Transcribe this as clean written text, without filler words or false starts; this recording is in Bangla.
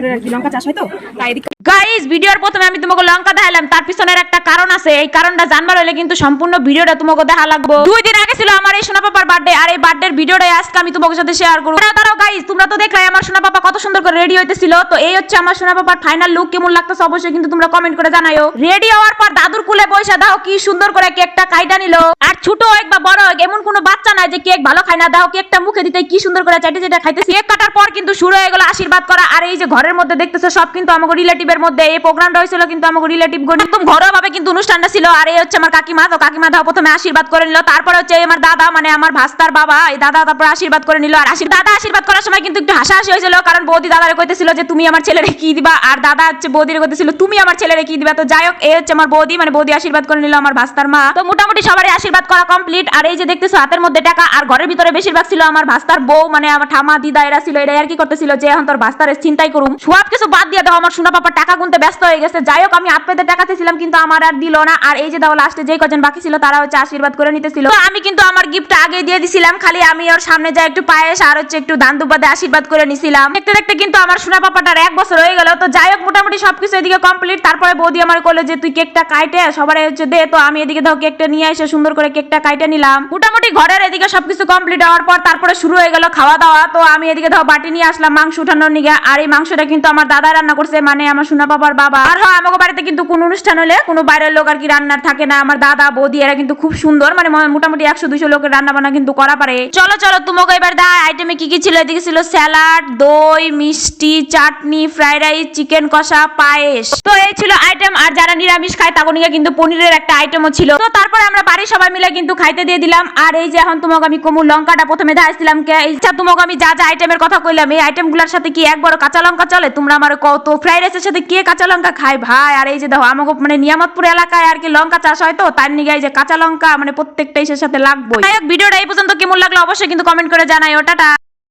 বছরের আর কি লঙ্কা চাষ হয় তো তাই এদিকে গাইস ভিডিওর প্রথমে আমি তোমাকে লঙ্কা দেখালাম, তার পিছনের একটা কারণ আছে। এই কারণটা জানবার হলে কিন্তু সম্পূর্ণ ভিডিওটা তোমাকে দেখা লাগবে। 2 দিন আগে ছিল আমার এই সোনা পাপার বার্থডে, আর এই বার্থডের ভিডিওটাই আজকে আমি তোমাদের সাথে শেয়ার করব। দাঁড়াও গাইস, তোমরা তো দেখলাই আমার সোনা পাপা কত সুন্দর করে রেডি হইতেছিল। তো এই হচ্ছে আমার সোনা পাপার ফাইনাল লুক। কেমন লাগতেছে অবশ্যই কিন্তু তোমরা কমেন্ট করে জানাইও। রেডি হওয়ার পর দাদুর কুলে বসে দাও কি সুন্দর করে কেকটা কাইটা নিল। আর ছোট হোক বা বড় হোক এমন কোনো বাচ্চা নাই যে কেক ভালো খায় না। দাও কেকটা মুখে দিতে কি সুন্দর করে চাইতে চাইতে খাইতেছে। কেক কাটার পর কিন্তু শুরু হয়ে গেল আশীর্বাদ করা। আর এই যে ঘরের মধ্যে দেখতেছো সব কিন্তু আমাদের রিলেটিভের মধ্যে এই প্রোগ্রামটা হয়েছিল, কিন্তু আমাদের রিলেটিভ গণ একদম ঘরোয়া ভাবে কিন্তু অনুষ্ঠানটা ছিল। আর এই হচ্ছে আমার কাকিমা। তো কাকিমা দাও প্রথমে আশীর্বাদ করে নিল, তারপরে হচ্ছে আমার দাদা মানে আমার ভাস্তার বাবা, এই দাদা তারপর আশীর্বাদ করে নিল। আর দাদা আশীর্বাদ করার সময় কিন্তু একটু হাসাহাসি হয়েছিল, কারণ বৌদি দাদারে কইতেছিল যে তুমি আমার ছেলেরে কি দিবা, আর দাদা হচ্ছে বৌদিরে কইতেছিল তুমি আমার ছেলেরে কি দিবা। তো যাই হোক এই হচ্ছে আমার বৌদি, মানে বৌদি আশীর্বাদ করে নিল আমার ভাস্তার মা। তো মোটামুটি সবারই আশীর্বাদ করা কমপ্লিট। আর এই যে দেখতেছো হাতের মধ্যে টাকা, আর ঘরের ভিতরে বেশিরভাগ ছিল আমার ভাস্তার বউ, মানে আমার ঠামা দিদা এরা ছিল। এরা আর কি করতেছিল যে এখন তোর ভাস্তারে চিন্তাই করুম, সব কিছু বাদ দিয়ে দাও। আমার সোনা পাপা টাকা গুনতে ব্যস্ত হয়ে গেছে। যাই হোক আমি আপনাদের টাকা চেয়েছিলাম কিন্তু আমার আর দিল না। আর এই যে দাও লাস্টে যেই কজন বাকি ছিল তারা হচ্ছে আশীর্বাদ করে নিতেছিল। তো আমি কিন্তু আমার গিফটটা আগে দিয়ে দিছিলাম, খালি আমি ওর সামনে যাই একটু পায়েস আর হচ্ছে একটু ধান দুব্বাতে আশীর্বাদ করে নিছিলাম। দেখতে দেখতে কিন্তু আমার সোনা পাপাটার 1 বছর হয়ে গেল। তো যাই হোক মোটামুটি সবকিছু এদিকে কমপ্লিট। তারপরে বৌদি আমার কইলো যে তুই কেকটা কাইটে সবাই হচ্ছে দে। তো আমি এদিকে দাও কেকটা নিয়ে এসে সুন্দর করে কেকটা কাইটে নিলাম। মোটামুটি ঘরের এদিকে সবকিছু কমপ্লিট হওয়ার পর তারপরে শুরু হয়ে গেল খাওয়া দাওয়া। তো আমি এদিকে দাও বাটি নিয়ে আসলাম মাংস উঠানোর নিগে। আর এই মাংসটা কিন্তু আমার দাদা রান্না করছে, মানে আমার সোনা পাপার বাবা। আর হ্যাঁ আমাদের বাড়িতে কিন্তু কোন অনুষ্ঠান হলে কোনো বাইরের লোক আর কি রান্নার থাকে না। আমার দাদা বৌদি এরা কিন্তু খুব সুন্দর, মানে মোটামুটি 100-200 লোকের রান্না বান্না কিন্তু করা পারে। চলো চলো তোমাকে এবার দা আইটেমে কি কি ছিল। এদিকে ছিল স্যালাড, দই, মিষ্টি, চাটনি, ফ্রাইড রাইস, চিকেন কষা, পায়েস। তো এই ছিল আইটেম। আর যারা নিরামিষ খায় তাকে নিয়ে কিন্তু পনিরের একটা আইটেমও ছিল। তো তারপরে আমরা বাড়ির সবাই মিলে কিন্তু খাইতে দিয়ে দিলাম। আর এই যে এখন তোমাকে আমি কমু লঙ্কাটা প্রথমে দেখাইছিলাম কে ইচ্ছা তোমাকে আমি যা যা আইটেমের কথা কইলাম এই আইটেমগুলোর সাথে কি এক বড় কাঁচা লঙ্কা চলে? তোমরা আমার কত ফ্রাইড রাইসের সাথে কে কাঁচা লঙ্কা খায় ভাই? আর এই যে দেখো আমাকে মানে নিয়ামতপুর এলাকায় আর কি লঙ্কা চাষ হয়, তো তার নিয়ে এই যে কাঁচা লঙ্কা মানে প্রত্যেকটা ইসের সাথে লাগবে। যাই হোক ভিডিওটা এই পর্যন্ত কেমন লাগলো অবশ্যই কিন্তু কমেন্ট করে জানাই। টাটা।